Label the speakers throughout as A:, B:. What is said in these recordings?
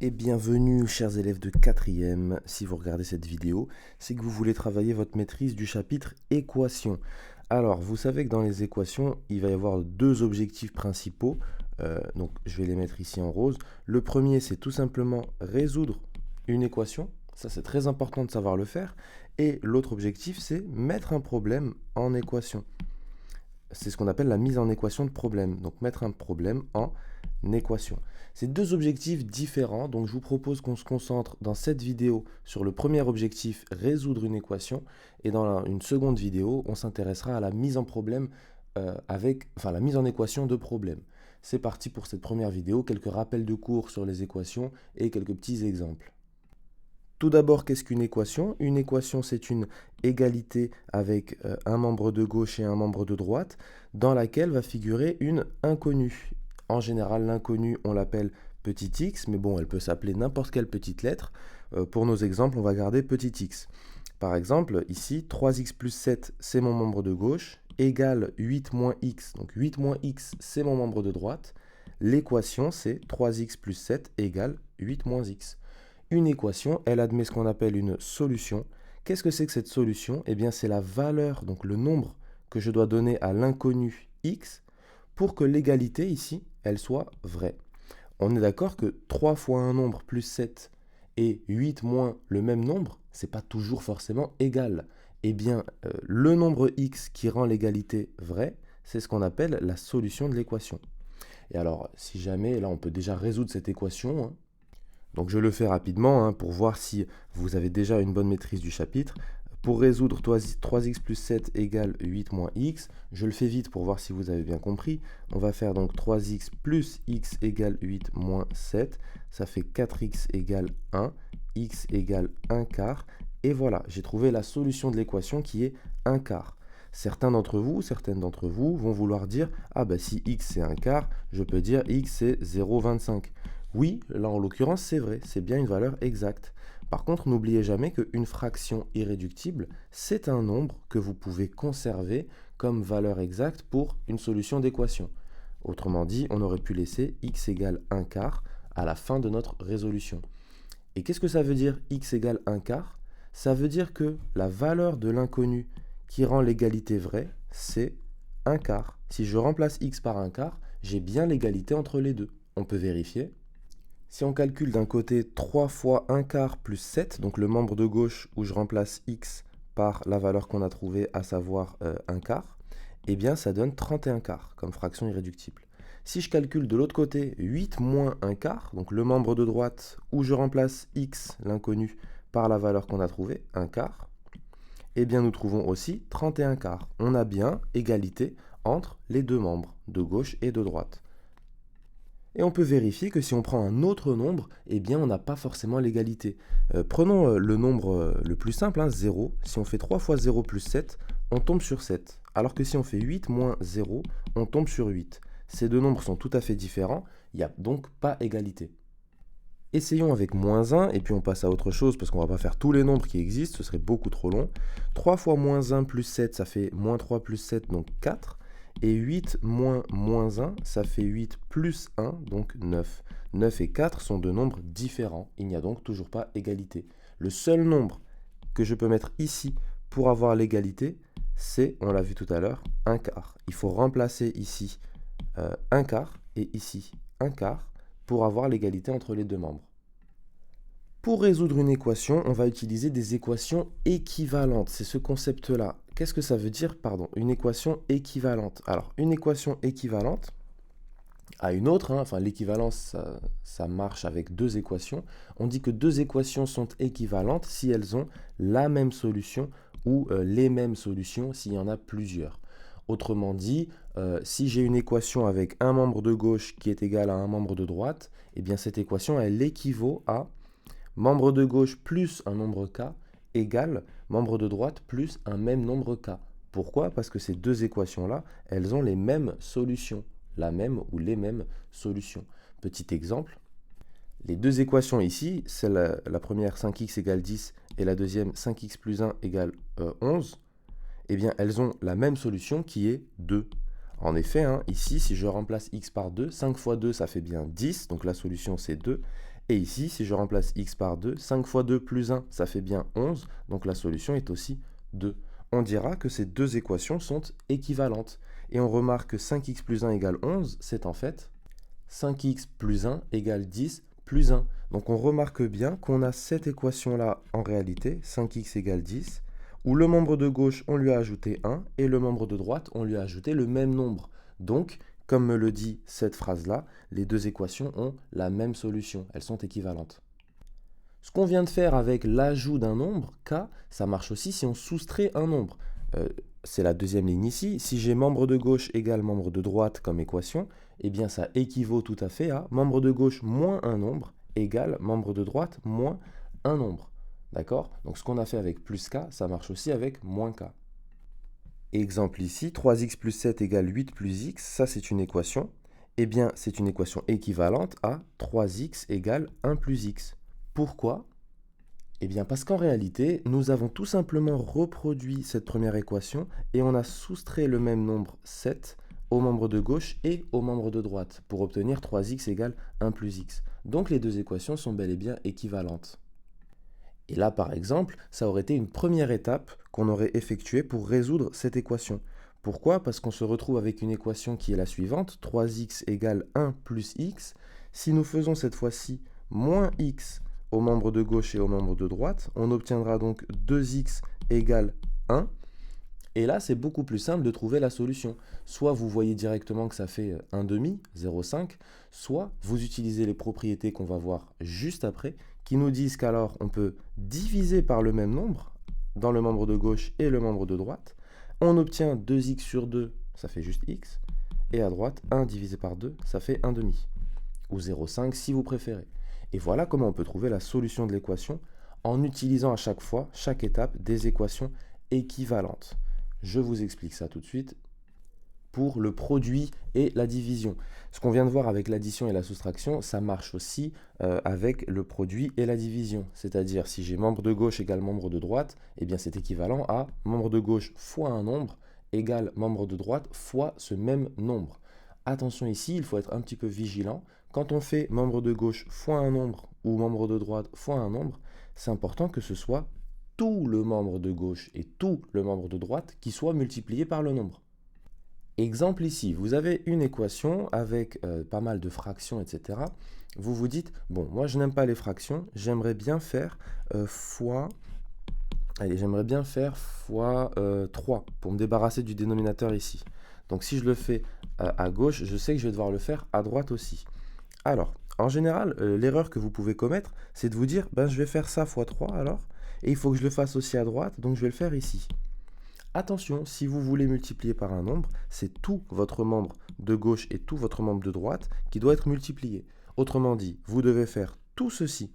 A: Et bienvenue, chers élèves de 4e. Si vous regardez cette vidéo, c'est que vous voulez travailler votre maîtrise du chapitre équations. Alors, vous savez que dans les équations, il va y avoir deux objectifs principaux. Donc, je vais les mettre ici en rose. Le premier, c'est tout simplement résoudre une équation. Ça, c'est très important de savoir le faire. Et l'autre objectif, c'est mettre un problème en équation. C'est ce qu'on appelle la mise en équation de problème. Donc, mettre un problème en équation. C'est deux objectifs différents, donc je vous propose qu'on se concentre dans cette vidéo sur le premier objectif, résoudre une équation, et dans une seconde vidéo, on s'intéressera à la mise en problème la mise en équation de problème. C'est parti pour cette première vidéo, quelques rappels de cours sur les équations et quelques petits exemples. Tout d'abord, qu'est-ce qu'une équation? Une équation, c'est une égalité avec un membre de gauche et un membre de droite, dans laquelle va figurer une inconnue. En général, l'inconnue, on l'appelle petit x, mais bon, elle peut s'appeler n'importe quelle petite lettre. Pour nos exemples, on va garder petit x. Par exemple, ici, 3x plus 7, c'est mon membre de gauche, égale 8 moins x. Donc 8 moins x, c'est mon membre de droite. L'équation, c'est 3x plus 7 égale 8 moins x. Une équation, elle admet ce qu'on appelle une solution. Qu'est-ce que c'est que cette solution? Eh bien, c'est la valeur, donc le nombre que je dois donner à l'inconnu x pour que l'égalité ici, elle soit vraie. On est d'accord que 3 fois un nombre plus 7 et 8 moins le même nombre, c'est pas toujours forcément égal. Eh bien, le nombre x qui rend l'égalité vraie, c'est ce qu'on appelle la solution de l'équation. Et alors, si jamais, là, on peut déjà résoudre cette équation, hein. Donc je le fais rapidement pour voir si vous avez déjà une bonne maîtrise du chapitre. Pour résoudre 3x plus 7 égale 8 moins x, je le fais vite pour voir si vous avez bien compris. On va faire donc 3x plus x égale 8 moins 7. Ça fait 4x égale 1, x égale 1 quart. Et voilà, j'ai trouvé la solution de l'équation qui est 1 quart. Certaines d'entre vous vont vouloir dire, ah bah si x c'est 1 quart, je peux dire x c'est 0,25. Oui, là en l'occurrence c'est vrai, c'est bien une valeur exacte. Par contre, n'oubliez jamais qu'une fraction irréductible, c'est un nombre que vous pouvez conserver comme valeur exacte pour une solution d'équation. Autrement dit, on aurait pu laisser x égale 1 quart à la fin de notre résolution. Et qu'est-ce que ça veut dire x égale 1 quart? Ça veut dire que la valeur de l'inconnu qui rend l'égalité vraie, c'est 1 quart. Si je remplace x par 1 quart, j'ai bien l'égalité entre les deux. On peut vérifier. Si on calcule d'un côté 3 fois 1 quart plus 7, donc le membre de gauche où je remplace x par la valeur qu'on a trouvée, à savoir 1 quart, eh bien ça donne 31 quarts comme fraction irréductible. Si je calcule de l'autre côté 8 moins 1 quart, donc le membre de droite où je remplace x, l'inconnu, par la valeur qu'on a trouvée, 1 quart, eh bien nous trouvons aussi 31 quarts. On a bien égalité entre les deux membres, de gauche et de droite. Et on peut vérifier que si on prend un autre nombre, eh bien on n'a pas forcément l'égalité. Prenons le nombre le plus simple, 0. Si on fait 3 fois 0 plus 7, on tombe sur 7. Alors que si on fait 8 moins 0, on tombe sur 8. Ces deux nombres sont tout à fait différents, il n'y a donc pas égalité. Essayons avec moins 1, et puis on passe à autre chose, parce qu'on ne va pas faire tous les nombres qui existent, ce serait beaucoup trop long. 3 fois moins 1 plus 7, ça fait moins 3 plus 7, donc 4. Et 8 moins moins 1, ça fait 8 plus 1, donc 9. 9 et 4 sont deux nombres différents. Il n'y a donc toujours pas égalité. Le seul nombre que je peux mettre ici pour avoir l'égalité, c'est, on l'a vu tout à l'heure, 1 quart. Il faut remplacer ici 1 quart et ici 1 quart pour avoir l'égalité entre les deux membres. Pour résoudre une équation, on va utiliser des équations équivalentes. C'est ce concept-là. Qu'est-ce que ça veut dire, une équation équivalente? Alors, une équation équivalente à une autre, l'équivalence, ça marche avec deux équations. On dit que deux équations sont équivalentes si elles ont la même solution ou les mêmes solutions s'il y en a plusieurs. Autrement dit, si j'ai une équation avec un membre de gauche qui est égal à un membre de droite, eh bien cette équation, elle équivaut à membre de gauche plus un nombre k égale membre de droite plus un même nombre k. Pourquoi? Parce que ces deux équations-là, elles ont les mêmes solutions. La même ou les mêmes solutions. Petit exemple, les deux équations ici, c'est la première 5x égale 10 et la deuxième 5x plus 1 égale 11, eh bien elles ont la même solution qui est 2. En effet, ici, si je remplace x par 2, 5 fois 2, ça fait bien 10, donc la solution c'est 2. Et ici, si je remplace x par 2, 5 fois 2 plus 1, ça fait bien 11, donc la solution est aussi 2. On dira que ces deux équations sont équivalentes. Et on remarque que 5x plus 1 égale 11, c'est en fait 5x plus 1 égale 10 plus 1. Donc on remarque bien qu'on a cette équation-là en réalité, 5x égale 10, où le membre de gauche, on lui a ajouté 1, et le membre de droite, on lui a ajouté le même nombre. Donc, comme me le dit cette phrase-là, les deux équations ont la même solution, elles sont équivalentes. Ce qu'on vient de faire avec l'ajout d'un nombre, k, ça marche aussi si on soustrait un nombre. C'est la deuxième ligne ici. Si j'ai membre de gauche égale membre de droite comme équation, eh bien ça équivaut tout à fait à membre de gauche moins un nombre égale membre de droite moins un nombre. D'accord? Donc ce qu'on a fait avec plus k, ça marche aussi avec moins k. Exemple ici, 3x plus 7 égale 8 plus x, ça c'est une équation. Eh bien c'est une équation équivalente à 3x égale 1 plus x. Pourquoi? Eh bien parce qu'en réalité, nous avons tout simplement reproduit cette première équation et on a soustrait le même nombre 7 au membre de gauche et au membre de droite pour obtenir 3x égale 1 plus x. Donc les deux équations sont bel et bien équivalentes. Et là, par exemple, ça aurait été une première étape qu'on aurait effectuée pour résoudre cette équation. Pourquoi? Parce qu'on se retrouve avec une équation qui est la suivante, 3x égale 1 plus x. Si nous faisons cette fois-ci moins x au membre de gauche et au membre de droite, on obtiendra donc 2x égale 1. Et là, c'est beaucoup plus simple de trouver la solution. Soit vous voyez directement que ça fait 1 demi, 0,5, soit vous utilisez les propriétés qu'on va voir juste après, qui nous disent qu'alors on peut diviser par le même nombre dans le membre de gauche et le membre de droite. On obtient 2x sur 2, ça fait juste x. Et à droite, 1 divisé par 2, ça fait 1 demi. Ou 0,5 si vous préférez. Et voilà comment on peut trouver la solution de l'équation en utilisant à chaque fois, chaque étape, des équations équivalentes. Je vous explique ça tout de suite pour le produit et la division. Ce qu'on vient de voir avec l'addition et la soustraction, ça marche aussi avec le produit et la division. C'est-à-dire, si j'ai membre de gauche égale membre de droite, eh bien c'est équivalent à membre de gauche fois un nombre égale membre de droite fois ce même nombre. Attention ici, il faut être un petit peu vigilant. Quand on fait membre de gauche fois un nombre ou membre de droite fois un nombre, c'est important que ce soit tout le membre de gauche et tout le membre de droite qui soit multiplié par le nombre. Exemple ici, vous avez une équation avec pas mal de fractions, etc. Vous vous dites, bon, moi je n'aime pas les fractions, j'aimerais bien faire fois 3 pour me débarrasser du dénominateur ici. Donc si je le fais à gauche, je sais que je vais devoir le faire à droite aussi. Alors, en général, l'erreur que vous pouvez commettre, c'est de vous dire, ben, je vais faire ça fois 3 alors, et il faut que je le fasse aussi à droite, donc je vais le faire ici. Attention, si vous voulez multiplier par un nombre, c'est tout votre membre de gauche et tout votre membre de droite qui doit être multiplié. Autrement dit, vous devez faire tout ceci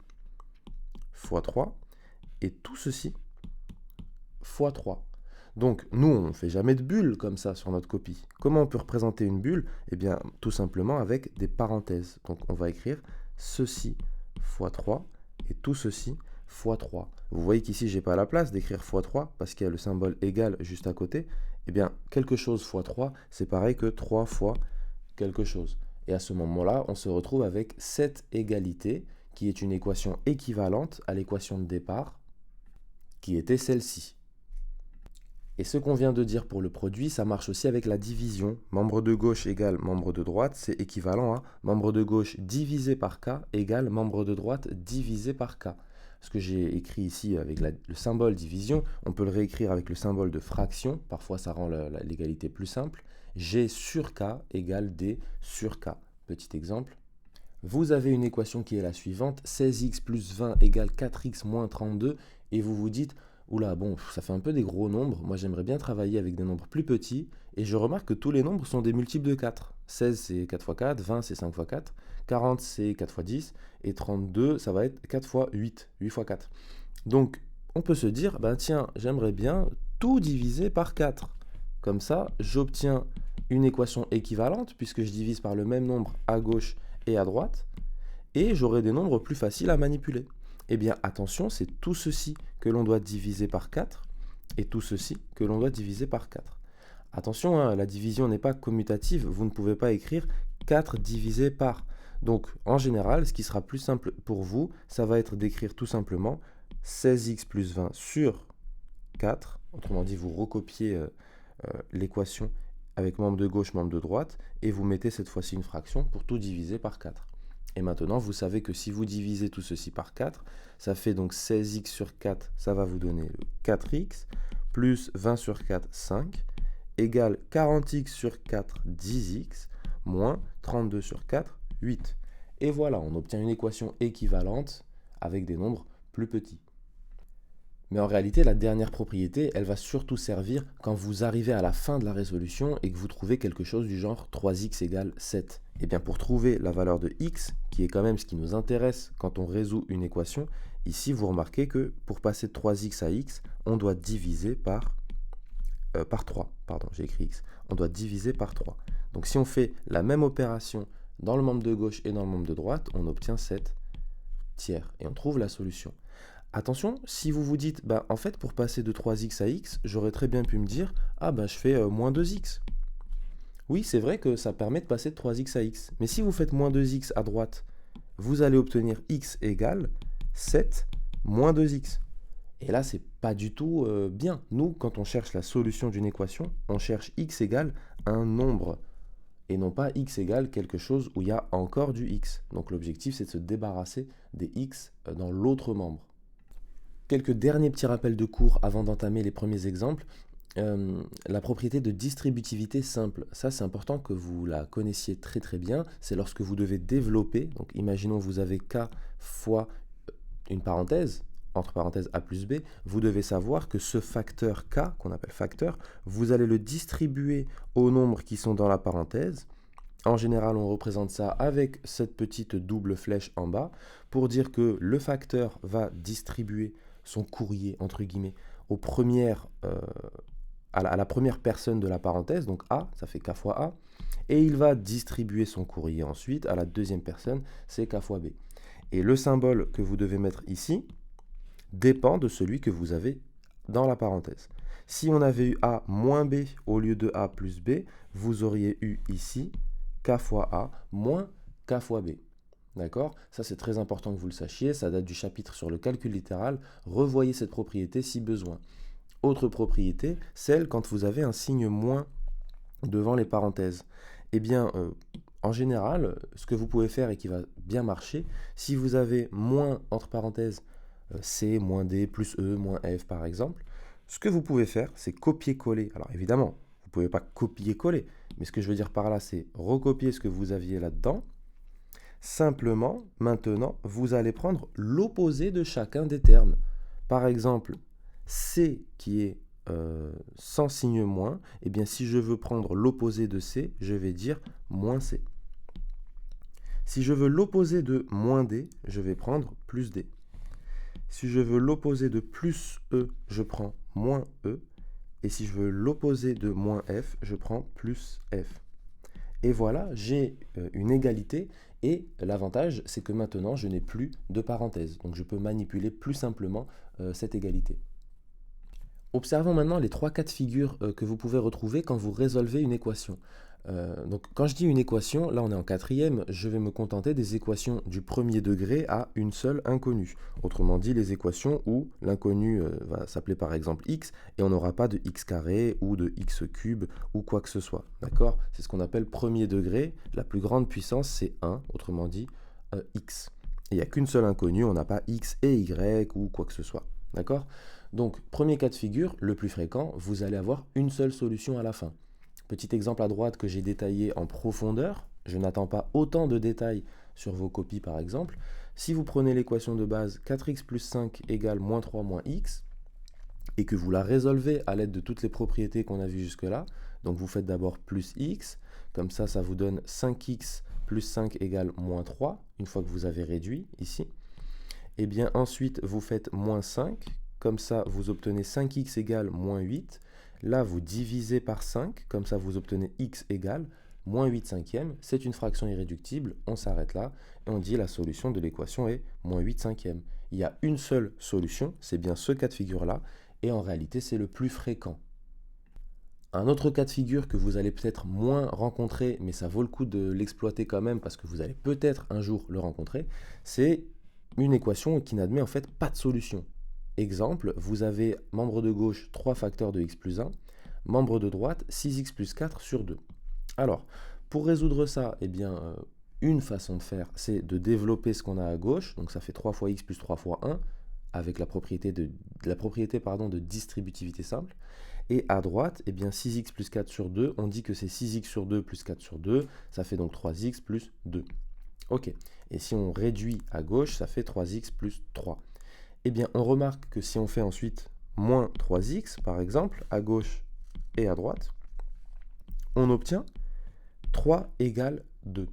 A: fois 3 et tout ceci fois 3. Donc, nous, on ne fait jamais de bulle comme ça sur notre copie. Comment on peut représenter une bulle? Eh bien, tout simplement avec des parenthèses. Donc, on va écrire ceci fois 3 et tout ceci fois 3. Vous voyez qu'ici, je n'ai pas la place d'écrire fois 3 parce qu'il y a le symbole égal juste à côté. Eh bien, quelque chose fois 3, c'est pareil que 3 fois quelque chose. Et à ce moment-là, on se retrouve avec cette égalité qui est une équation équivalente à l'équation de départ qui était celle-ci. Et ce qu'on vient de dire pour le produit, ça marche aussi avec la division. Membre de gauche égale membre de droite, c'est équivalent à membre de gauche divisé par k égale membre de droite divisé par k. Ce que j'ai écrit ici avec le symbole division, on peut le réécrire avec le symbole de fraction. Parfois, ça rend l'égalité plus simple. G sur k égale D sur k. Petit exemple. Vous avez une équation qui est la suivante. 16x plus 20 égale 4x moins 32. Et vous vous dites... Oula, bon, ça fait un peu des gros nombres. Moi, j'aimerais bien travailler avec des nombres plus petits. Et je remarque que tous les nombres sont des multiples de 4. 16, c'est 4 fois 4. 20, c'est 5 fois 4. 40, c'est 4 fois 10. Et 32, ça va être 4 fois 8. 8 fois 4. Donc, on peut se dire, ben tiens, j'aimerais bien tout diviser par 4. Comme ça, j'obtiens une équation équivalente, puisque je divise par le même nombre à gauche et à droite. Et j'aurai des nombres plus faciles à manipuler. Eh bien, attention, c'est tout ceci que l'on doit diviser par 4 et tout ceci que l'on doit diviser par 4. Attention, hein, la division n'est pas commutative, vous ne pouvez pas écrire 4 divisé par. Donc, en général, ce qui sera plus simple pour vous, ça va être d'écrire tout simplement 16x plus 20 sur 4. Autrement dit, vous recopiez l'équation avec membre de gauche, membre de droite, et vous mettez cette fois-ci une fraction pour tout diviser par 4. Et maintenant, vous savez que si vous divisez tout ceci par 4, ça fait donc 16x sur 4, ça va vous donner le 4x, plus 20 sur 4, 5, égale 40x sur 4, 10x, moins 32 sur 4, 8. Et voilà, on obtient une équation équivalente avec des nombres plus petits. Mais en réalité, la dernière propriété, elle va surtout servir quand vous arrivez à la fin de la résolution et que vous trouvez quelque chose du genre 3x égale 7. Et bien pour trouver la valeur de x, qui est quand même ce qui nous intéresse quand on résout une équation, ici vous remarquez que pour passer de 3x à x, on doit diviser par 3. Pardon, j'ai écrit x. On doit diviser par 3. Donc si on fait la même opération dans le membre de gauche et dans le membre de droite, on obtient 7 tiers et on trouve la solution. Attention, si vous vous dites, en fait, pour passer de 3x à x, j'aurais très bien pu me dire, je fais moins 2x. Oui, c'est vrai que ça permet de passer de 3x à x. Mais si vous faites moins 2x à droite, vous allez obtenir x égale 7 moins 2x. Et là, c'est pas du tout bien. Nous, quand on cherche la solution d'une équation, on cherche x égale un nombre. Et non pas x égale quelque chose où il y a encore du x. Donc l'objectif, c'est de se débarrasser des x dans l'autre membre. Quelques derniers petits rappels de cours avant d'entamer les premiers exemples. La propriété de distributivité simple, ça c'est important que vous la connaissiez très très bien. C'est lorsque vous devez développer, donc imaginons vous avez k fois une parenthèse, entre parenthèses a plus b, vous devez savoir que ce facteur k, qu'on appelle facteur, vous allez le distribuer aux nombres qui sont dans la parenthèse. En général, on représente ça avec cette petite double flèche en bas pour dire que le facteur va distribuer son courrier, entre guillemets, à la première personne de la parenthèse, donc A, ça fait K fois A, et il va distribuer son courrier ensuite à la deuxième personne, c'est K fois B. Et le symbole que vous devez mettre ici dépend de celui que vous avez dans la parenthèse. Si on avait eu A moins B au lieu de A plus B, vous auriez eu ici K fois A moins K fois B. D'accord? Ça, c'est très important que vous le sachiez. Ça date du chapitre sur le calcul littéral. Revoyez cette propriété si besoin. Autre propriété, celle quand vous avez un signe moins devant les parenthèses. Eh bien, en général, ce que vous pouvez faire et qui va bien marcher, si vous avez moins entre parenthèses C, moins D, plus E, moins F par exemple, ce que vous pouvez faire, c'est copier-coller. Alors évidemment, vous ne pouvez pas copier-coller, mais ce que je veux dire par là, c'est recopier ce que vous aviez là-dedans. Simplement, maintenant, vous allez prendre l'opposé de chacun des termes. Par exemple, C qui est sans signe moins, eh bien si je veux prendre l'opposé de C, je vais dire moins C. Si je veux l'opposé de moins D, je vais prendre plus D. Si je veux l'opposé de plus E, je prends moins E. Et si je veux l'opposé de moins F, je prends plus F. Et voilà, j'ai une égalité. Et l'avantage, c'est que maintenant, je n'ai plus de parenthèse. Donc je peux manipuler plus simplement cette égalité. Observons maintenant les trois cas de figure que vous pouvez retrouver quand vous résolvez une équation. Donc quand je dis une équation, là on est en quatrième, je vais me contenter des équations du premier degré à une seule inconnue. Autrement dit, les équations où l'inconnu va s'appeler par exemple x et on n'aura pas de x carré ou de x cube ou quoi que ce soit. D'accord? C'est ce qu'on appelle premier degré. La plus grande puissance c'est 1, autrement dit x. Et il n'y a qu'une seule inconnue, on n'a pas x et y ou quoi que ce soit. D'accord? Donc premier cas de figure, le plus fréquent, vous allez avoir une seule solution à la fin. Petit exemple à droite que j'ai détaillé en profondeur. Je n'attends pas autant de détails sur vos copies par exemple. Si vous prenez l'équation de base 4x plus 5 égale moins 3 moins x, et que vous la résolvez à l'aide de toutes les propriétés qu'on a vues jusque-là, donc vous faites d'abord plus x, comme ça, ça vous donne 5x plus 5 égale moins 3, une fois que vous avez réduit ici. Et bien ensuite, vous faites moins 5, comme ça, vous obtenez 5x égale moins 8. Là, vous divisez par 5, comme ça vous obtenez x égale moins 8 cinquièmes. C'est une fraction irréductible, on s'arrête là, et on dit la solution de l'équation est moins 8 cinquièmes. Il y a une seule solution, c'est bien ce cas de figure-là, et en réalité c'est le plus fréquent. Un autre cas de figure que vous allez peut-être moins rencontrer, mais ça vaut le coup de l'exploiter quand même parce que vous allez peut-être un jour le rencontrer, c'est une équation qui n'admet en fait pas de solution. Exemple, vous avez membre de gauche 3 facteurs de x plus 1, membre de droite 6x plus 4 sur 2. Alors, pour résoudre ça, eh bien, une façon de faire, c'est de développer ce qu'on a à gauche, donc ça fait 3 fois x plus 3 fois 1, avec la propriété de distributivité simple. Et à droite, eh bien 6x plus 4 sur 2, on dit que c'est 6x sur 2 plus 4 sur 2, ça fait donc 3x plus 2. Ok, et si on réduit à gauche, ça fait 3x plus 3. Eh bien, on remarque que si on fait ensuite moins 3x, par exemple, à gauche et à droite, on obtient 3 égale 2.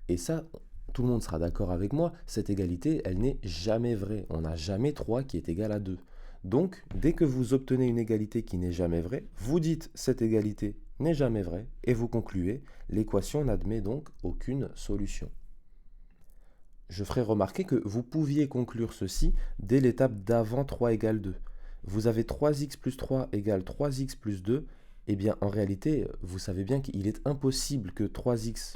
A: Et ça, tout le monde sera d'accord avec moi, cette égalité, elle n'est jamais vraie. On n'a jamais 3 qui est égal à 2. Donc, dès que vous obtenez une égalité qui n'est jamais vraie, vous dites cette égalité n'est jamais vraie et vous concluez l'équation n'admet donc aucune solution. Je ferai remarquer que vous pouviez conclure ceci dès l'étape d'avant 3 égale 2. Vous avez 3x plus 3 égale 3x plus 2. Eh bien, en réalité, vous savez bien qu'il est impossible que 3x,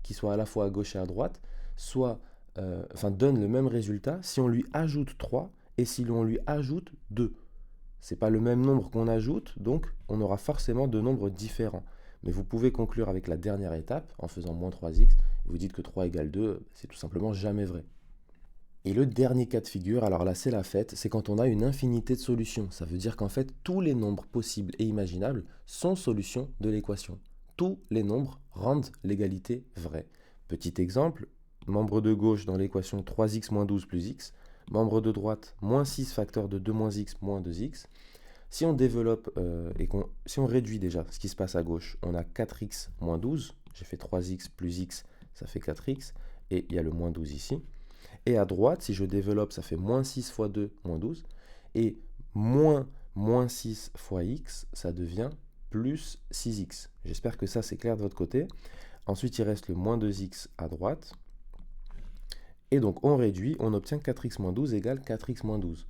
A: qui soit à la fois à gauche et à droite, donne le même résultat si on lui ajoute 3 et si on lui ajoute 2. Ce n'est pas le même nombre qu'on ajoute, donc on aura forcément deux nombres différents. Mais vous pouvez conclure avec la dernière étape, en faisant moins 3x, vous dites que 3 égale 2, c'est tout simplement jamais vrai. Et le dernier cas de figure, alors là c'est la fête, c'est quand on a une infinité de solutions. Ça veut dire qu'en fait, tous les nombres possibles et imaginables sont solutions de l'équation. Tous les nombres rendent l'égalité vraie. Petit exemple, membre de gauche dans l'équation 3x moins 12 plus x, membre de droite, moins 6 facteur de 2 moins x moins 2x. Si on développe si on réduit déjà ce qui se passe à gauche, on a 4x moins 12. J'ai fait 3x plus x, ça fait 4x. Et il y a le moins 12 ici. Et à droite, si je développe, ça fait moins 6 fois 2, moins 12. Et moins 6 fois x, ça devient plus 6x. J'espère que ça, c'est clair de votre côté. Ensuite, il reste le moins 2x à droite. Et donc, on réduit, on obtient 4x moins 12 égale 4x moins 12.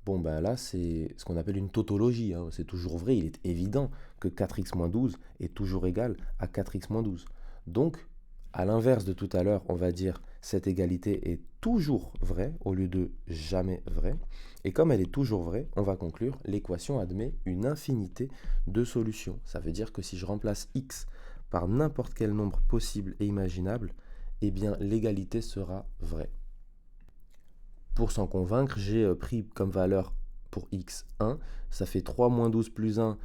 A: Bon, ben là, c'est ce qu'on appelle une tautologie. Hein. C'est toujours vrai, il est évident que 4x moins 12 est toujours égal à 4x moins 12. Donc, à l'inverse de tout à l'heure, on va dire cette égalité est toujours vraie au lieu de jamais vraie. Et comme elle est toujours vraie, on va conclure l'équation admet une infinité de solutions. Ça veut dire que si je remplace x par n'importe quel nombre possible et imaginable, eh bien l'égalité sera vraie. Pour s'en convaincre, j'ai pris comme valeur pour x 1, ça fait 3 moins 12 plus 1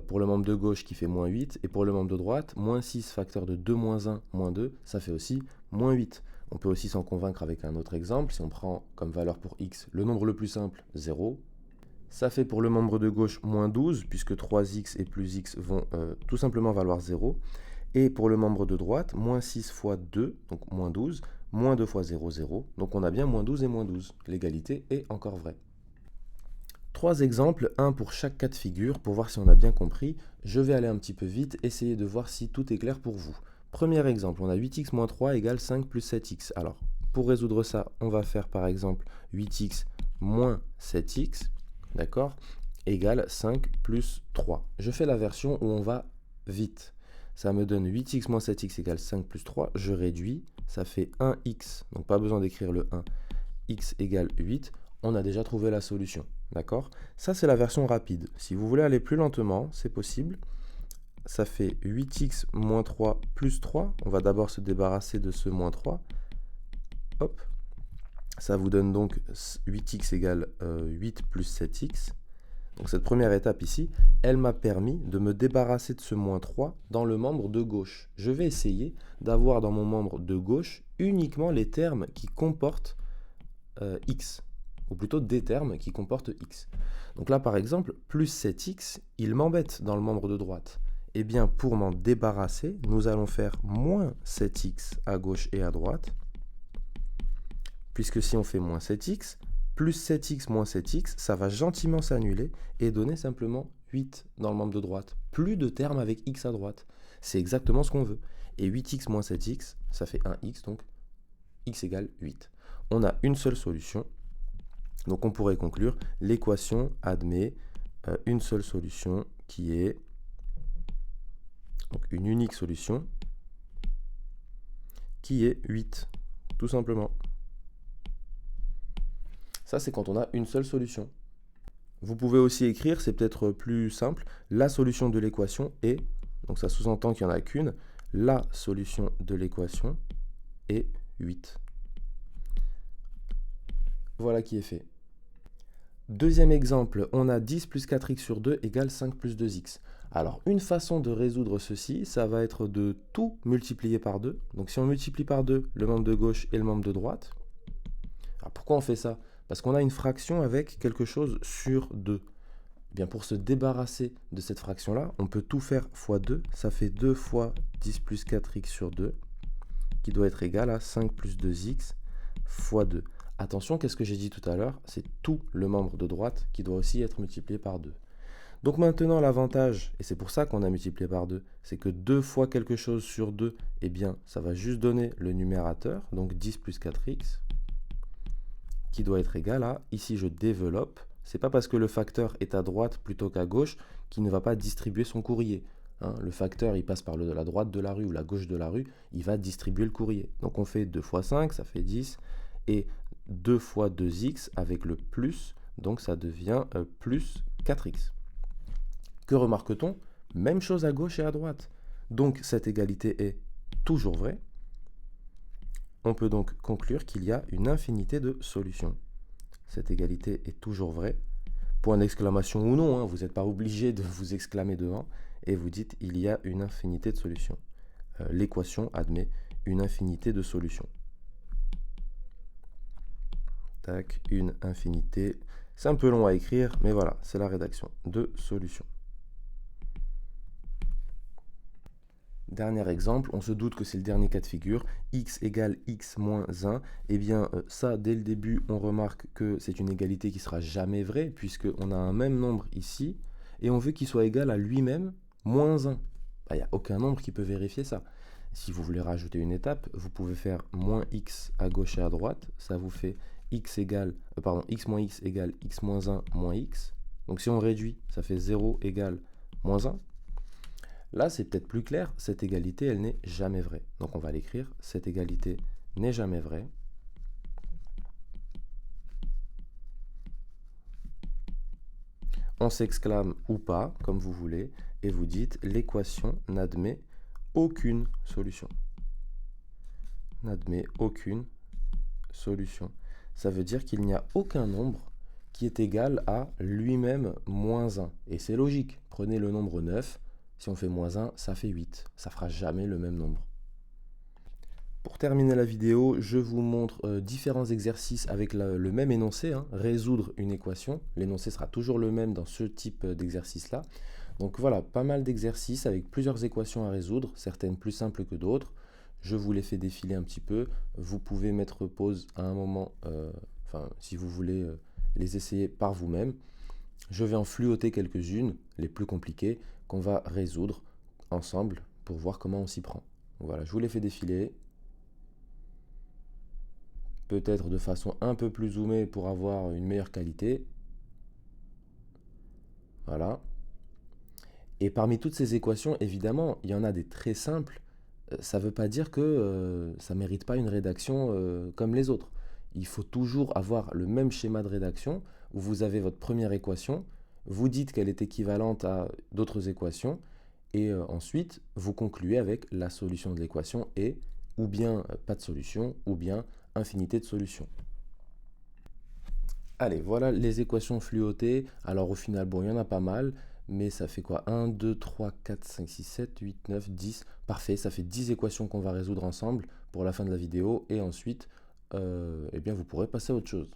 A: pour le membre de gauche qui fait moins 8, et pour le membre de droite, moins 6 facteur de 2 moins 1 moins 2, ça fait aussi moins 8. On peut aussi s'en convaincre avec un autre exemple, si on prend comme valeur pour x le nombre le plus simple, 0. Ça fait pour le membre de gauche moins 12, puisque 3x et plus x vont tout simplement valoir 0. Et pour le membre de droite, moins 6 fois 2, donc moins 12, moins 2 fois 0, 0. Donc on a bien moins 12 et moins 12. L'égalité est encore vraie. 3 exemples, un pour chaque cas de figure, pour voir si on a bien compris. Je vais aller un petit peu vite, essayer de voir si tout est clair pour vous. Premier exemple, on a 8x moins 3 égale 5 plus 7x. Alors, pour résoudre ça, on va faire par exemple 8x moins 7x, d'accord, égale 5 plus 3. Je fais la version où on va vite. Ça me donne 8x moins 7x égale 5 plus 3. Je réduis, ça fait 1x, donc pas besoin d'écrire le 1. X égale 8. On a déjà trouvé la solution. D'accord? Ça, c'est la version rapide. Si vous voulez aller plus lentement, c'est possible. Ça fait 8x moins 3 plus 3. On va d'abord se débarrasser de ce moins 3. Hop. Ça vous donne donc 8x égale 8 plus 7x. Donc cette première étape ici, elle m'a permis de me débarrasser de ce moins 3 dans le membre de gauche. Je vais essayer d'avoir dans mon membre de gauche uniquement les termes qui comportent x, ou plutôt des termes qui comportent x. Donc là, par exemple, plus 7x, il m'embête dans le membre de droite. Eh bien, pour m'en débarrasser, nous allons faire moins 7x à gauche et à droite, puisque si on fait moins 7x, plus 7x moins 7x, ça va gentiment s'annuler et donner simplement 8 dans le membre de droite. Plus de termes avec x à droite. C'est exactement ce qu'on veut. Et 8x moins 7x, ça fait 1x, donc x égale 8. On a une seule solution. Donc on pourrait conclure, l'équation admet une seule solution qui est Donc une unique solution qui est 8, tout simplement. Ça, c'est quand on a une seule solution. Vous pouvez aussi écrire, c'est peut-être plus simple, la solution de l'équation est, donc ça sous-entend qu'il n'y en a qu'une, la solution de l'équation est 8. Voilà qui est fait. Deuxième exemple, on a 10 plus 4x sur 2 égale 5 plus 2x. Alors, une façon de résoudre ceci, ça va être de tout multiplier par 2. Donc, si on multiplie par 2 le membre de gauche et le membre de droite, alors pourquoi on fait ça? Parce qu'on a une fraction avec quelque chose sur 2. Eh bien, pour se débarrasser de cette fraction-là, on peut tout faire fois 2. Ça fait 2 fois 10 plus 4x sur 2, qui doit être égal à 5 plus 2x fois 2. Attention, qu'est-ce que j'ai dit tout à l'heure? C'est tout le membre de droite qui doit aussi être multiplié par 2. Donc maintenant, l'avantage, et c'est pour ça qu'on a multiplié par 2, c'est que 2 fois quelque chose sur 2, eh bien, ça va juste donner le numérateur, donc 10 plus 4x, qui doit être égal à, ici je développe, c'est pas parce que le facteur est à droite plutôt qu'à gauche qu'il ne va pas distribuer son courrier. Hein, le facteur, il passe par la droite de la rue ou la gauche de la rue, il va distribuer le courrier. Donc on fait 2 fois 5, ça fait 10, et 2 fois 2x avec le plus, donc ça devient plus 4x. Que remarque-t-on? Même chose à gauche et à droite. Donc cette égalité est toujours vraie. On peut donc conclure qu'il y a une infinité de solutions. Cette égalité est toujours vraie. Point d'exclamation ou non, hein, vous n'êtes pas obligé de vous exclamer devant, et vous dites il y a une infinité de solutions. L'équation admet une infinité de solutions. Tac, une infinité. C'est un peu long à écrire, mais voilà, c'est la rédaction de solutions. Dernier exemple, on se doute que c'est le dernier cas de figure, x égale x moins 1. Eh bien, ça, dès le début, on remarque que c'est une égalité qui ne sera jamais vraie, puisqu'on a un même nombre ici, et on veut qu'il soit égal à lui-même moins 1. Il n'y a aucun nombre qui peut vérifier ça. Si vous voulez rajouter une étape, vous pouvez faire moins x à gauche et à droite, ça vous fait x moins x égale x moins 1 moins x. Donc si on réduit, ça fait 0 égale moins 1. Là, c'est peut-être plus clair, cette égalité, elle n'est jamais vraie. Donc on va l'écrire, cette égalité n'est jamais vraie. On s'exclame ou pas, comme vous voulez, et vous dites l'équation n'admet aucune solution. N'admet aucune solution. Ça veut dire qu'il n'y a aucun nombre qui est égal à lui-même moins 1. Et c'est logique. Prenez le nombre 9. Si on fait moins 1, ça fait 8. Ça ne fera jamais le même nombre. Pour terminer la vidéo, je vous montre différents exercices avec le même énoncé, hein, résoudre une équation. L'énoncé sera toujours le même dans ce type d'exercice-là. Donc voilà, pas mal d'exercices avec plusieurs équations à résoudre, certaines plus simples que d'autres. Je vous les fais défiler un petit peu. Vous pouvez mettre pause à un moment, si vous voulez les essayer par vous-même. Je vais en fluoter quelques-unes, les plus compliquées, qu'on va résoudre ensemble pour voir comment on s'y prend. Voilà, je vous les fais défiler. Peut-être de façon un peu plus zoomée pour avoir une meilleure qualité. Voilà. Et parmi toutes ces équations, évidemment, il y en a des très simples. Ça ne veut pas dire que ça ne mérite pas une rédaction comme les autres. Il faut toujours avoir le même schéma de rédaction où vous avez votre première équation, vous dites qu'elle est équivalente à d'autres équations, et ensuite vous concluez avec la solution de l'équation et ou bien pas de solution, ou bien infinité de solutions. Allez, voilà les équations fluotées. Alors au final, bon, il y en a pas mal, mais ça fait quoi? 1, 2, 3, 4, 5, 6, 7, 8, 9, 10. Parfait, ça fait 10 équations qu'on va résoudre ensemble pour la fin de la vidéo, et ensuite, eh bien, vous pourrez passer à autre chose.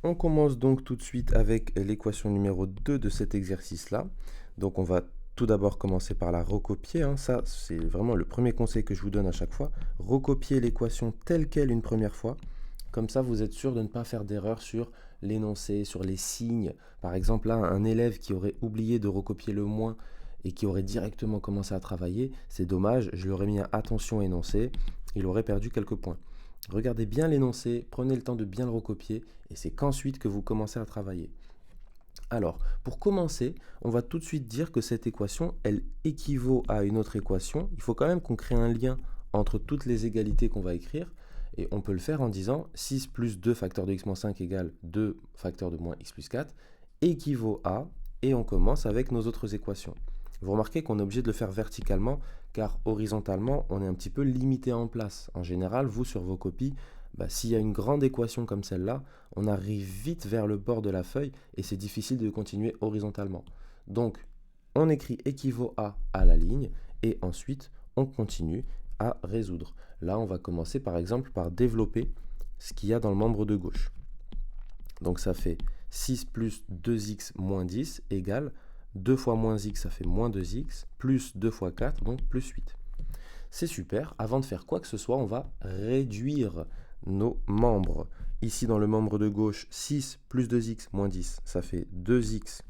A: On commence donc tout de suite avec l'équation numéro 2 de cet exercice-là. Donc on va tout d'abord commencer par la recopier. Hein. Ça, c'est vraiment le premier conseil que je vous donne à chaque fois. Recopier l'équation telle qu'elle une première fois. Comme ça, vous êtes sûr de ne pas faire d'erreur sur l'énoncé, sur les signes. Par exemple, là, un élève qui aurait oublié de recopier le moins et qui aurait directement commencé à travailler, c'est dommage, je lui aurais mis un attention énoncé, il aurait perdu quelques points. Regardez bien l'énoncé, prenez le temps de bien le recopier, et c'est qu'ensuite que vous commencez à travailler. Alors, pour commencer, on va tout de suite dire que cette équation, elle équivaut à une autre équation. Il faut quand même qu'on crée un lien entre toutes les égalités qu'on va écrire. Et on peut le faire en disant 6 plus 2 facteur de x moins 5 égale 2 facteur de moins x plus 4 équivaut à, et on commence avec nos autres équations. Vous remarquez qu'on est obligé de le faire verticalement, car horizontalement, on est un petit peu limité en place. En général, vous, sur vos copies, s'il y a une grande équation comme celle-là, on arrive vite vers le bord de la feuille et c'est difficile de continuer horizontalement. Donc, on écrit équivaut à la ligne et ensuite, on continue à résoudre. Là, on va commencer par exemple par développer ce qu'il y a dans le membre de gauche. Donc, ça fait 6 plus 2x moins 10 égale 2 fois moins x, ça fait moins 2x, plus 2 fois 4, donc plus 8. C'est super. Avant de faire quoi que ce soit, on va réduire nos membres. Ici, dans le membre de gauche, 6 plus 2x moins 10, ça fait 2x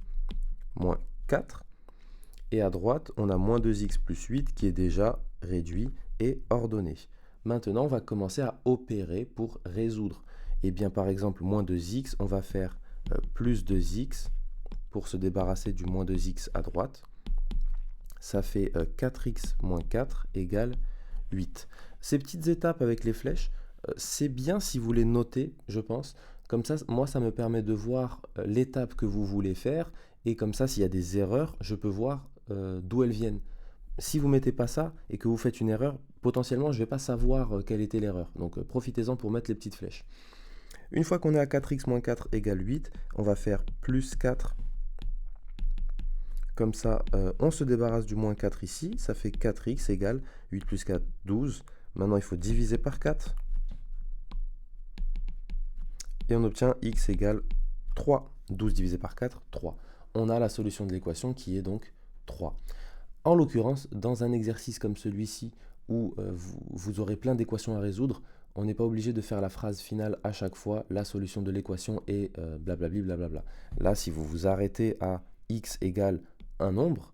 A: moins 4. Et à droite, on a moins 2x plus 8 qui est déjà réduit et ordonné. Maintenant, on va commencer à opérer pour résoudre. Et bien, par exemple, moins 2x, on va faire plus 2x pour se débarrasser du moins 2x à droite. Ça fait 4x moins 4 égale 8. Ces petites étapes avec les flèches, c'est bien si vous les notez, je pense. Comme ça, moi, ça me permet de voir l'étape que vous voulez faire. Et comme ça, s'il y a des erreurs, je peux voir d'où elles viennent. Si vous ne mettez pas ça et que vous faites une erreur, potentiellement, je ne vais pas savoir quelle était l'erreur. Donc, profitez-en pour mettre les petites flèches. Une fois qu'on est à 4x moins 4 égale 8, on va faire plus 4. Comme ça, on se débarrasse du moins 4 ici. Ça fait 4x égale 8 plus 4, 12. Maintenant, il faut diviser par 4. Et on obtient x égale 3. 12 divisé par 4, 3. On a la solution de l'équation qui est donc 3. En l'occurrence, dans un exercice comme celui-ci, où vous aurez plein d'équations à résoudre, on n'est pas obligé de faire la phrase finale à chaque fois, la solution de l'équation est blablabli, blablabla. Là, si vous vous arrêtez à x égale un nombre,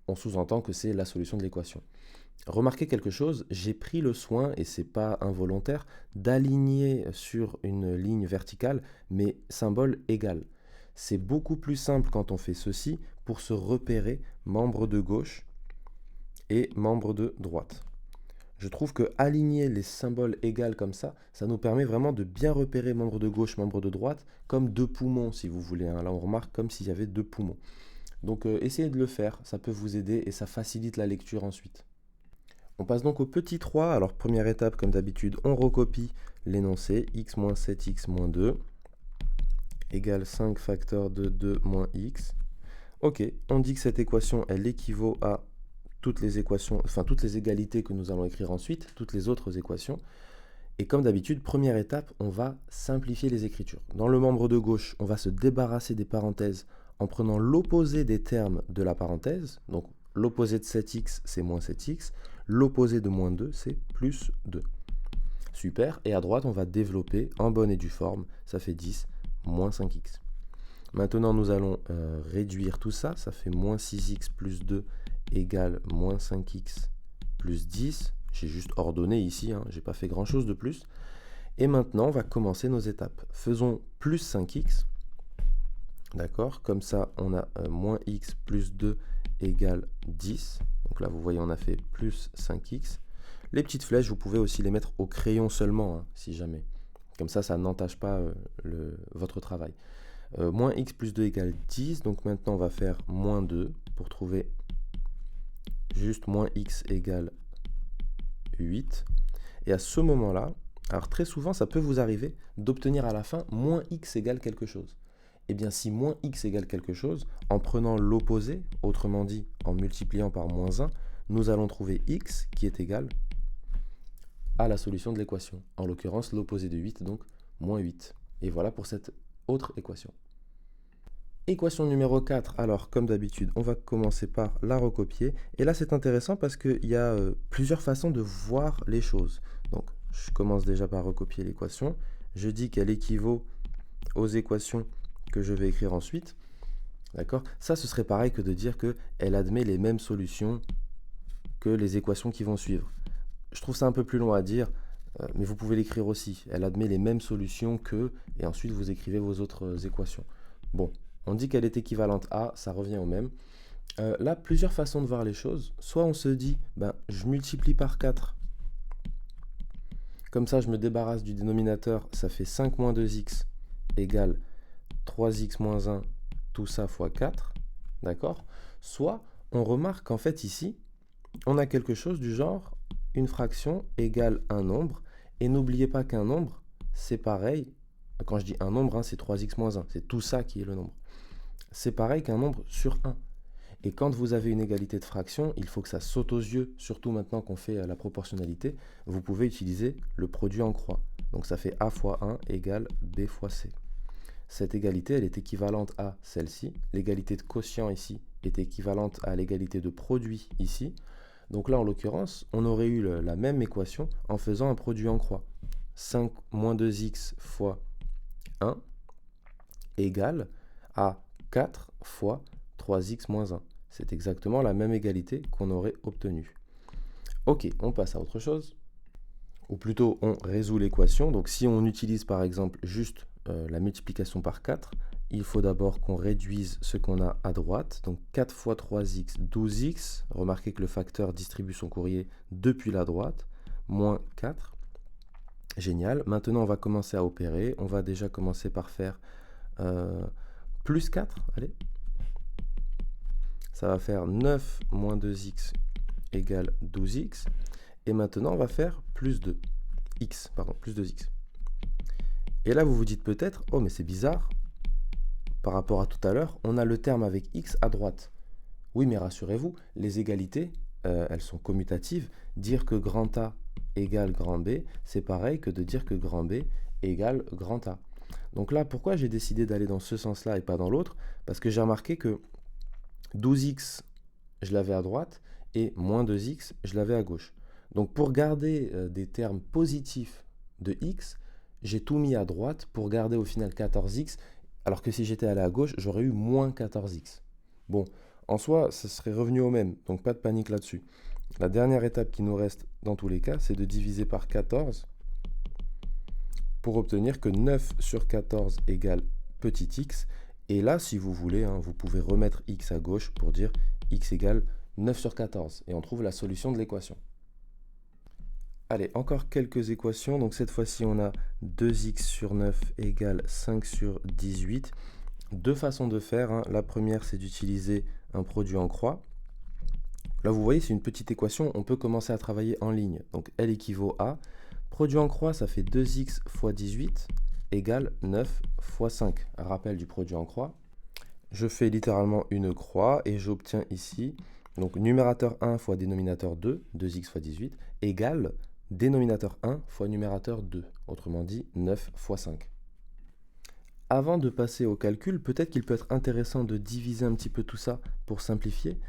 A: on sous-entend que c'est la solution de l'équation. Remarquez quelque chose, j'ai pris le soin, et c'est pas involontaire, d'aligner sur une ligne verticale mes symboles égales. C'est beaucoup plus simple quand on fait ceci pour se repérer membre de gauche et membre de droite. Je trouve que aligner les symboles égales comme ça nous permet vraiment de bien repérer membre de gauche, membre de droite, comme deux poumons si vous voulez. Là, on remarque comme s'il y avait deux poumons. Donc essayez de le faire, ça peut vous aider et ça facilite la lecture ensuite. On passe donc au petit 3. Alors première étape, comme d'habitude, on recopie l'énoncé. X moins 7x moins 2 égale 5 facteur de 2 moins x. Ok, on dit que cette équation, elle équivaut à toutes les équations, enfin toutes les égalités que nous allons écrire ensuite, toutes les autres équations. Et comme d'habitude, première étape, on va simplifier les écritures. Dans le membre de gauche, on va se débarrasser des parenthèses en prenant l'opposé des termes de la parenthèse. Donc l'opposé de 7x, c'est moins 7x. L'opposé de moins 2, c'est plus 2. Super. Et à droite, on va développer en bonne et due forme. Ça fait 10 moins 5x. Maintenant, nous allons réduire tout ça. Ça fait moins 6x plus 2 égale moins 5x plus 10. J'ai juste ordonné ici, je n'ai pas fait grand-chose de plus. Et maintenant, on va commencer nos étapes. Faisons plus 5x. D'accord? Comme ça, on a moins x plus 2 égale 10. Donc là, vous voyez, on a fait plus 5x. Les petites flèches, vous pouvez aussi les mettre au crayon seulement, si jamais. Comme ça n'entache pas votre travail. Moins x plus 2 égale 10. Donc maintenant, on va faire moins 2 pour trouver juste moins x égale 8. Et à ce moment-là, alors très souvent, ça peut vous arriver d'obtenir à la fin moins x égale quelque chose. Eh bien, si moins x égale quelque chose, en prenant l'opposé, autrement dit, en multipliant par moins 1, nous allons trouver x qui est égal à la solution de l'équation. En l'occurrence, l'opposé de 8, donc moins 8. Et voilà pour cette autre équation. Équation numéro 4, alors comme d'habitude, on va commencer par la recopier. Et là, c'est intéressant parce qu'il y a plusieurs façons de voir les choses. Donc, je commence déjà par recopier l'équation. Je dis qu'elle équivaut aux équations que je vais écrire ensuite. D'accord? Ça, ce serait pareil que de dire qu'elle admet les mêmes solutions que les équations qui vont suivre. Je trouve ça un peu plus long à dire, mais vous pouvez l'écrire aussi. Elle admet les mêmes solutions que, et ensuite vous écrivez vos autres équations. Bon, On dit qu'elle est équivalente à, ça revient au même. Là, plusieurs façons de voir les choses. Soit on se dit, ben, je multiplie par 4. Comme ça, je me débarrasse du dénominateur. Ça fait 5 moins 2x égale 3x moins 1, tout ça fois 4. D'accord? Soit on remarque qu'en fait ici, on a quelque chose du genre une fraction égale un nombre. Et n'oubliez pas qu'un nombre, c'est pareil. Quand je dis un nombre, hein, c'est 3x moins 1. C'est tout ça qui est le nombre. C'est pareil qu'un nombre sur 1. Et quand vous avez une égalité de fraction, il faut que ça saute aux yeux, surtout maintenant qu'on fait la proportionnalité. Vous pouvez utiliser le produit en croix. Donc ça fait a fois 1 égale b fois c. Cette égalité, elle est équivalente à celle-ci. L'égalité de quotient ici est équivalente à l'égalité de produit ici. Donc là, en l'occurrence, on aurait eu la même équation en faisant un produit en croix. 5 moins 2x fois 1 égale à 4 fois 3x moins 1. C'est exactement la même égalité qu'on aurait obtenue. Ok, on passe à autre chose. Ou plutôt, on résout l'équation. Donc si on utilise par exemple juste la multiplication par 4, il faut d'abord qu'on réduise ce qu'on a à droite. Donc 4 fois 3x, 12x. Remarquez que le facteur distribue son courrier depuis la droite. Moins 4. Génial. Maintenant, on va commencer à opérer. On va déjà commencer par faire plus 4. Allez. Ça va faire 9 moins 2x égale 12x. Et maintenant, on va faire plus 2. Plus 2x. Et là, vous vous dites peut-être, oh mais c'est bizarre, par rapport à tout à l'heure, on a le terme avec x à droite. Oui, mais rassurez-vous, les égalités, elles sont commutatives. Dire que grand A égale grand B, c'est pareil que de dire que grand B égale grand A. Donc là, pourquoi j'ai décidé d'aller dans ce sens-là et pas dans l'autre? Parce que j'ai remarqué que 12x, je l'avais à droite, et moins 2x, je l'avais à gauche. Donc pour garder des termes positifs de x, j'ai tout mis à droite pour garder au final 14x, alors que si j'étais allé à gauche, j'aurais eu moins 14x. Bon, en soi, ça serait revenu au même, donc pas de panique là-dessus. La dernière étape qui nous reste dans tous les cas, c'est de diviser par 14 pour obtenir que 9 sur 14 égale petit x. Et là, si vous voulez, hein, vous pouvez remettre x à gauche pour dire x égale 9 sur 14. Et on trouve la solution de l'équation. Allez, encore quelques équations. Donc cette fois-ci, on a 2x sur 9 égale 5 sur 18. Deux façons de faire, hein. La première, c'est d'utiliser un produit en croix. Là, vous voyez, c'est une petite équation. On peut commencer à travailler en ligne. Donc L équivaut à... Produit en croix, ça fait 2x fois 18 égale 9 fois 5. Rappel du produit en croix. Je fais littéralement une croix et j'obtiens ici, donc numérateur 1 fois dénominateur 2, 2x fois 18, égale dénominateur 1 fois numérateur 2, autrement dit 9 fois 5. Avant de passer au calcul, peut-être qu'il peut être intéressant de diviser un petit peu tout ça pour simplifier,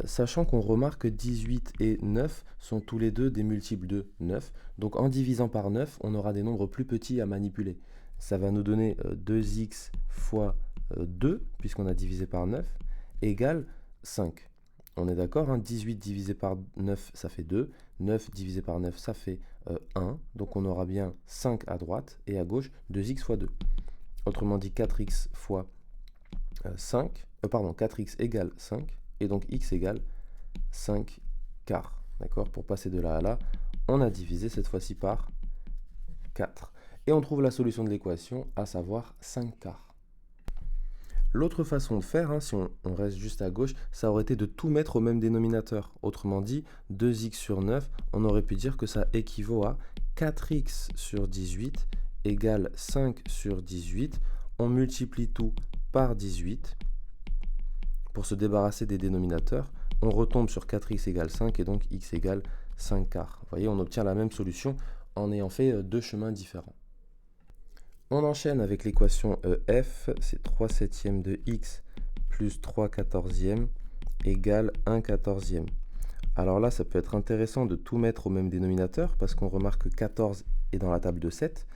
A: sachant qu'on remarque que 18 et 9 sont tous les deux des multiples de 9. Donc en divisant par 9, on aura des nombres plus petits à manipuler. Ça va nous donner 2x fois 2, puisqu'on a divisé par 9, égale 5. On est d'accord, hein, 18 divisé par 9, ça fait 2. 9 divisé par 9, ça fait 1. Donc on aura bien 5 à droite et à gauche, 2x fois 2. Autrement dit, 4x fois 4x égale 5. Et donc x égale 5 quarts. D'accord? Pour passer de là à là, on a divisé cette fois-ci par 4. Et on trouve la solution de l'équation, à savoir 5 quarts. L'autre façon de faire, hein, si on reste juste à gauche, ça aurait été de tout mettre au même dénominateur. Autrement dit, 2x sur 9, on aurait pu dire que ça équivaut à 4x sur 18 égale 5 sur 18. On multiplie tout par 18. Pour se débarrasser des dénominateurs, on retombe sur 4x égale 5 et donc x égale 5 quarts. Vous voyez, on obtient la même solution en ayant fait deux chemins différents. On enchaîne avec l'équation EF, c'est 3 septièmes de x plus 3 quatorzièmes égale 1 quatorzième. Alors là, ça peut être intéressant de tout mettre au même dénominateur parce qu'on remarque que 14 est dans la table de 7.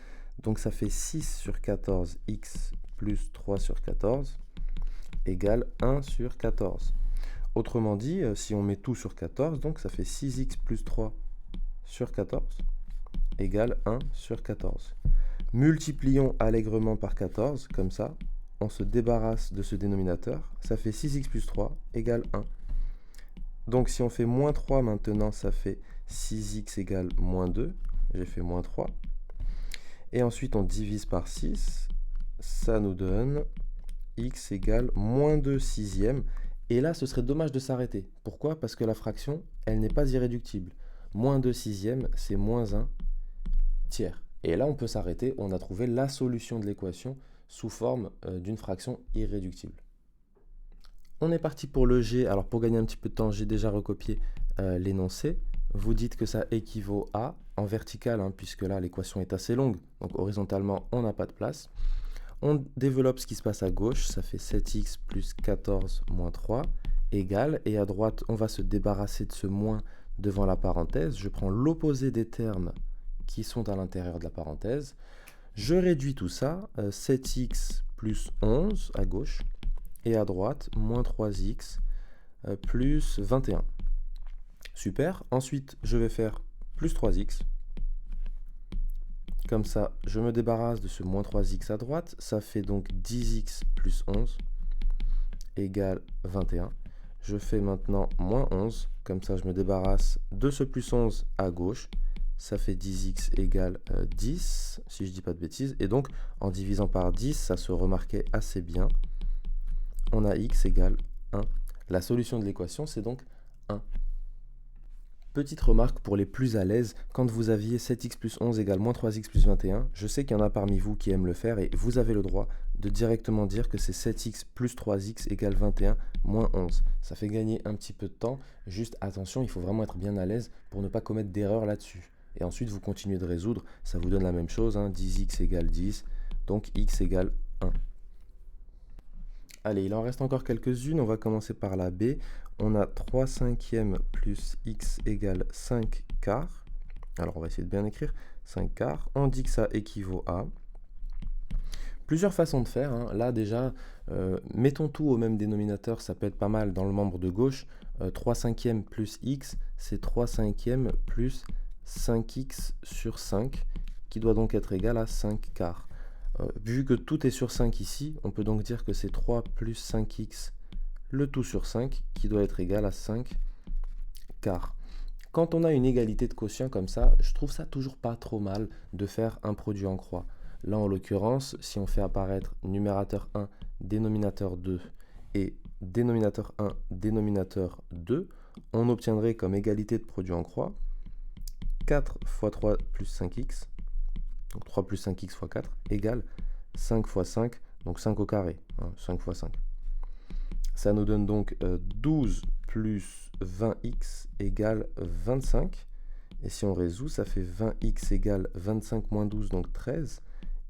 A: Donc ça fait 6 sur 14 x plus 3 sur 14 égale 1 sur 14. Autrement dit, si on met tout sur 14, donc ça fait 6x plus 3 sur 14 égale 1 sur 14. Multiplions allègrement par 14, comme ça, on se débarrasse de ce dénominateur. Ça fait 6x plus 3 égale 1. Donc si on fait moins 3 maintenant, ça fait 6x égale moins 2. J'ai fait moins 3. Et ensuite, on divise par 6. Ça nous donne x égale moins 2 sixièmes. Et là, ce serait dommage de s'arrêter. Pourquoi? Parce que la fraction, elle n'est pas irréductible. Moins 2 sixièmes, c'est moins 1 tiers. Et là, on peut s'arrêter. On a trouvé la solution de l'équation sous forme d'une fraction irréductible. On est parti pour le G. Alors, pour gagner un petit peu de temps, j'ai déjà recopié l'énoncé. Vous dites que ça équivaut à, en vertical, hein, puisque là, l'équation est assez longue. Donc, horizontalement, on n'a pas de place. On développe ce qui se passe à gauche. Ça fait 7x plus 14 moins 3 égale. Et à droite, on va se débarrasser de ce moins devant la parenthèse. Je prends l'opposé des termes qui sont à l'intérieur de la parenthèse. Je réduis tout ça. 7x plus 11 à gauche. Et à droite, moins 3x plus 21. Super. Ensuite, je vais faire plus 3x. Comme ça, je me débarrasse de ce moins 3x à droite. Ça fait donc 10x plus 11 égale 21. Je fais maintenant moins 11. Comme ça, je me débarrasse de ce plus 11 à gauche. Ça fait 10x égale 10, si je ne dis pas de bêtises. Et donc, en divisant par 10, ça se remarquait assez bien. On a x égale 1. La solution de l'équation, c'est donc 1. Petite remarque pour les plus à l'aise, quand vous aviez 7x plus 11 égale moins 3x plus 21, je sais qu'il y en a parmi vous qui aiment le faire et vous avez le droit de directement dire que c'est 7x plus 3x égale 21 moins 11. Ça fait gagner un petit peu de temps, juste attention, il faut vraiment être bien à l'aise pour ne pas commettre d'erreur là-dessus. Et ensuite, vous continuez de résoudre, ça vous donne la même chose, hein, 10x égale 10, donc x égale 1. Allez, il en reste encore quelques-unes. On va commencer par la B. On a 3 cinquièmes plus x égale 5 quarts. Alors, on va essayer de bien écrire. 5 quarts. On dit que ça équivaut à... Plusieurs façons de faire. Hein. Là, déjà, mettons tout au même dénominateur. Ça peut être pas mal dans le membre de gauche. 3 cinquièmes plus x, c'est 3 cinquièmes plus 5x sur 5, qui doit donc être égal à 5 quarts. Vu que tout est sur 5 ici, on peut donc dire que c'est 3 plus 5x, le tout sur 5, qui doit être égal à 5 quarts. Quand on a une égalité de quotient comme ça, je trouve ça toujours pas trop mal de faire un produit en croix. Là, en l'occurrence, si on fait apparaître numérateur 1, dénominateur 2 et dénominateur 1, dénominateur 2, on obtiendrait comme égalité de produit en croix 4 fois 3 plus 5x, donc 3 plus 5x fois 4, égale 5 fois 5, donc 5 au carré, hein, 5 fois 5. Ça nous donne donc 12 plus 20x égale 25. Et si on résout, ça fait 20x égale 25 moins 12, donc 13.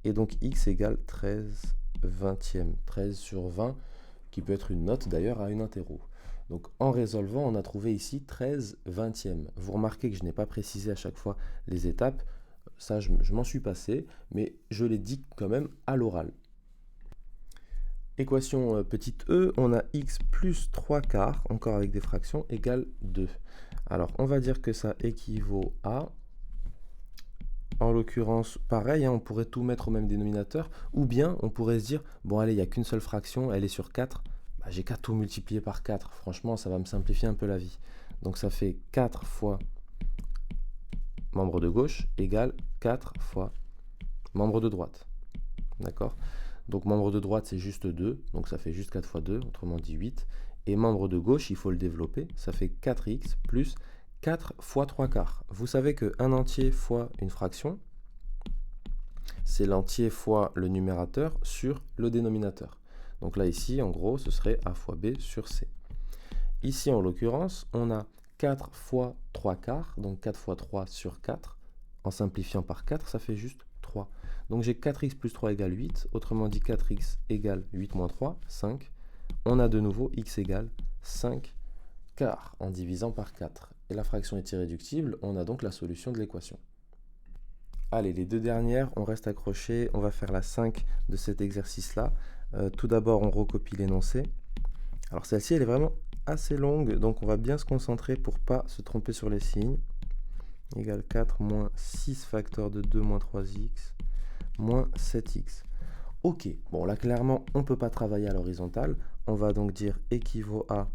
A: Et donc x égale 13 vingtièmes. 13 sur 20, qui peut être une note d'ailleurs à une interro. Donc en résolvant, on a trouvé ici 13 vingtièmes. Vous remarquez que je n'ai pas précisé à chaque fois les étapes. Ça, je m'en suis passé, mais je les dis quand même à l'oral. Équation petite e, on a x plus 3 quarts, encore avec des fractions, égale 2. Alors, on va dire que ça équivaut à, en l'occurrence, pareil, hein, on pourrait tout mettre au même dénominateur, ou bien on pourrait se dire, bon allez, il n'y a qu'une seule fraction, elle est sur 4, bah, j'ai qu'à tout multiplier par 4. Franchement, ça va me simplifier un peu la vie. Donc ça fait 4 fois membre de gauche égale 4 fois membre de droite. D'accord? Donc membre de droite, c'est juste 2, donc ça fait juste 4 fois 2, autrement dit 8. Et membre de gauche, il faut le développer, ça fait 4x plus 4 fois 3 quarts. Vous savez qu'un entier fois une fraction, c'est l'entier fois le numérateur sur le dénominateur. Donc là, ici, en gros, ce serait a fois b sur c. Ici, en l'occurrence, on a 4 fois 3 quarts, donc 4 fois 3 sur 4. En simplifiant par 4, ça fait juste 3. Donc j'ai 4x plus 3 égale 8, autrement dit 4x égale 8 moins 3, 5. On a de nouveau x égale 5 quarts en divisant par 4. Et la fraction est irréductible, on a donc la solution de l'équation. Allez, les deux dernières, on reste accroché, on va faire la 5 de cet exercice-là. Tout d'abord, on recopie l'énoncé. Alors celle-ci, elle est vraiment assez longue, donc on va bien se concentrer pour ne pas se tromper sur les signes. Égale 4 moins 6 facteur de 2 moins 3x moins 7x. Ok, bon là clairement on ne peut pas travailler à l'horizontale. On va donc dire équivaut à,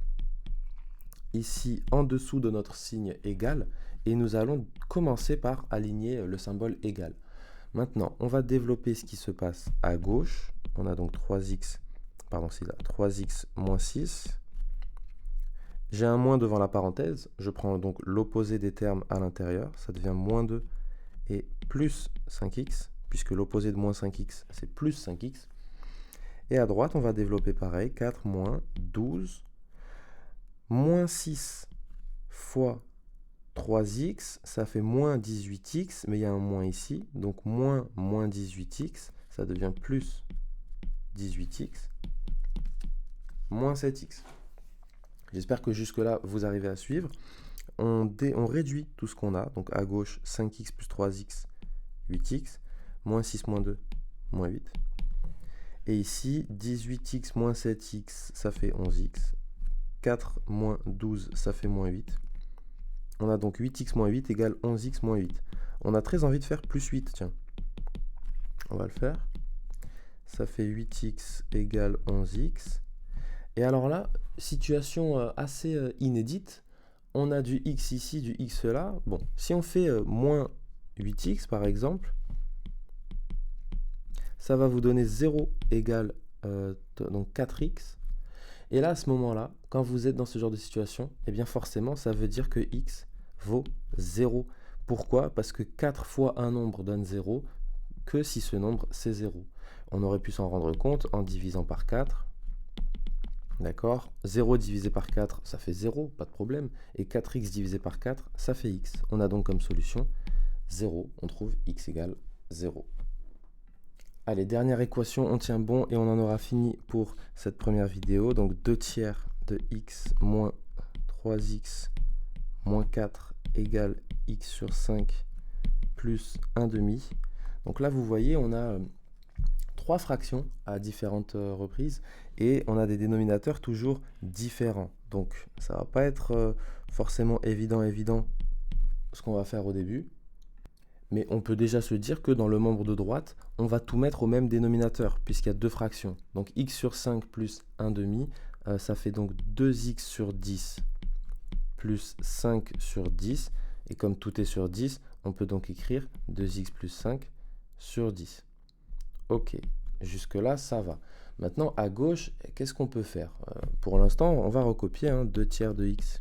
A: ici en dessous de notre signe égal, et nous allons commencer par aligner le symbole égal. Maintenant, on va développer ce qui se passe à gauche. On a donc 3x, pardon, c'est là, 3x moins 6. J'ai un moins devant la parenthèse. Je prends donc l'opposé des termes à l'intérieur. Ça devient moins 2 et plus 5x, puisque l'opposé de moins 5x, c'est plus 5x. Et à droite, on va développer pareil. 4 moins 12. Moins 6 fois 3x, ça fait moins 18x, mais il y a un moins ici. Donc moins 18x, ça devient plus 18x, moins 7x. J'espère que jusque-là, vous arrivez à suivre. On réduit tout ce qu'on a. Donc à gauche, 5x plus 3x, 8x, moins 6 moins 2, moins 8. Et ici, 18x moins 7x, ça fait 11x. 4 moins 12, ça fait moins 8. On a donc 8x moins 8 égale 11x moins 8. On a très envie de faire plus 8, tiens. On va le faire. Ça fait 8x égale 11x. Et alors là, situation assez inédite. On a du x ici, du x là. Bon, si on fait moins 8x par exemple, ça va vous donner 0 égale donc 4x. Et là, à ce moment-là, quand vous êtes dans ce genre de situation, eh bien forcément, ça veut dire que x vaut 0. Pourquoi? Parce que 4 fois un nombre donne 0, que si ce nombre, c'est 0. On aurait pu s'en rendre compte en divisant par 4. D'accord? 0 divisé par 4, ça fait 0, pas de problème. Et 4x divisé par 4, ça fait x. On a donc comme solution 0. On trouve x égale 0. Allez, dernière équation, on tient bon et on en aura fini pour cette première vidéo. Donc 2 tiers de x moins 3x moins 4 égale x sur 5 plus 1 demi. Donc là, vous voyez, on a 3 fractions à différentes reprises et on a des dénominateurs toujours différents. Donc ça ne va pas être forcément évident ce qu'on va faire au début. Mais on peut déjà se dire que dans le membre de droite, on va tout mettre au même dénominateur, puisqu'il y a 2 fractions. Donc x sur 5 plus 1 demi, ça fait donc 2x sur 10 plus 5 sur 10. Et comme tout est sur 10, on peut donc écrire 2x plus 5 sur 10. Ok, jusque-là, ça va. Maintenant, à gauche, qu'est-ce qu'on peut faire? Pour l'instant, on va recopier 2 tiers de x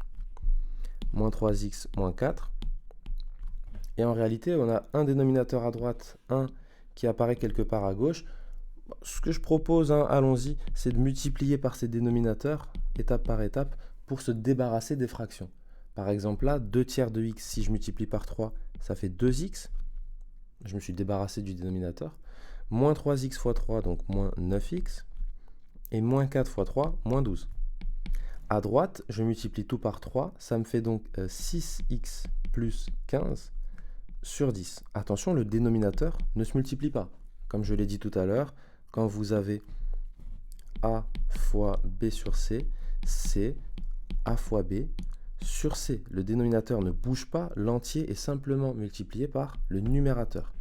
A: moins 3x moins 4. Et en réalité, on a un dénominateur à droite, un qui apparaît quelque part à gauche. Ce que je propose, allons-y, c'est de multiplier par ces dénominateurs, étape par étape, pour se débarrasser des fractions. Par exemple, là, 2 tiers de x, si je multiplie par 3, ça fait 2x. Je me suis débarrassé du dénominateur. Moins 3x fois 3, donc moins 9x. Et moins 4 fois 3, moins 12. À droite, je multiplie tout par 3, ça me fait donc 6x plus 15 sur 10. Attention, le dénominateur ne se multiplie pas. Comme je l'ai dit tout à l'heure, quand vous avez a fois b sur c, c'est a fois b sur c. Le dénominateur ne bouge pas, l'entier est simplement multiplié par le numérateur.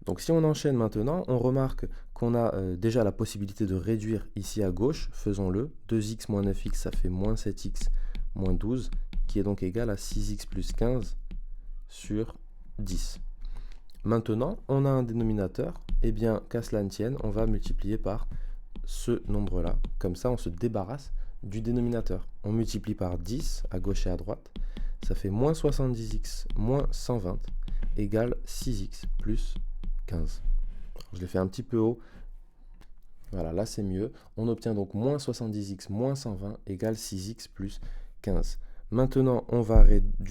A: Donc si on enchaîne maintenant, on remarque qu'on a déjà la possibilité de réduire ici à gauche. Faisons-le. 2x moins 9x, ça fait moins 7x moins 12, qui est donc égal à 6x plus 15 sur 10. Maintenant, on a un dénominateur. Eh bien, qu'à cela ne tienne, on va multiplier par ce nombre-là. Comme ça, on se débarrasse du dénominateur. On multiplie par 10 à gauche et à droite. Ça fait moins 70x moins 120 égale 6x plus 15. Je l'ai fait un petit peu haut. Voilà, là c'est mieux. On obtient donc moins 70x moins 120 égale 6x plus 15. Maintenant, on va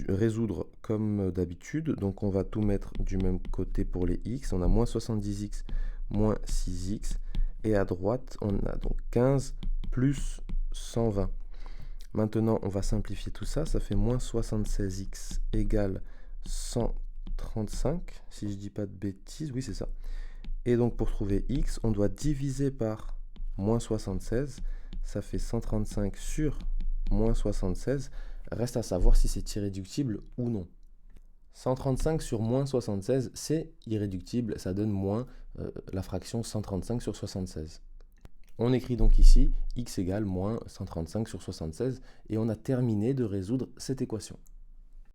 A: résoudre comme d'habitude. Donc, on va tout mettre du même côté pour les x. On a moins 70x moins 6x. Et à droite, on a donc 15 plus 120. Maintenant, on va simplifier tout ça. Ça fait moins 76x égale 135. Si je ne dis pas de bêtises, oui, c'est ça. Et donc, pour trouver x, on doit diviser par moins 76. Ça fait 135 sur moins 76. Reste à savoir si c'est irréductible ou non. 135 sur moins 76, c'est irréductible, ça donne moins la fraction 135 sur 76. On écrit donc ici x égale moins 135 sur 76 et on a terminé de résoudre cette équation.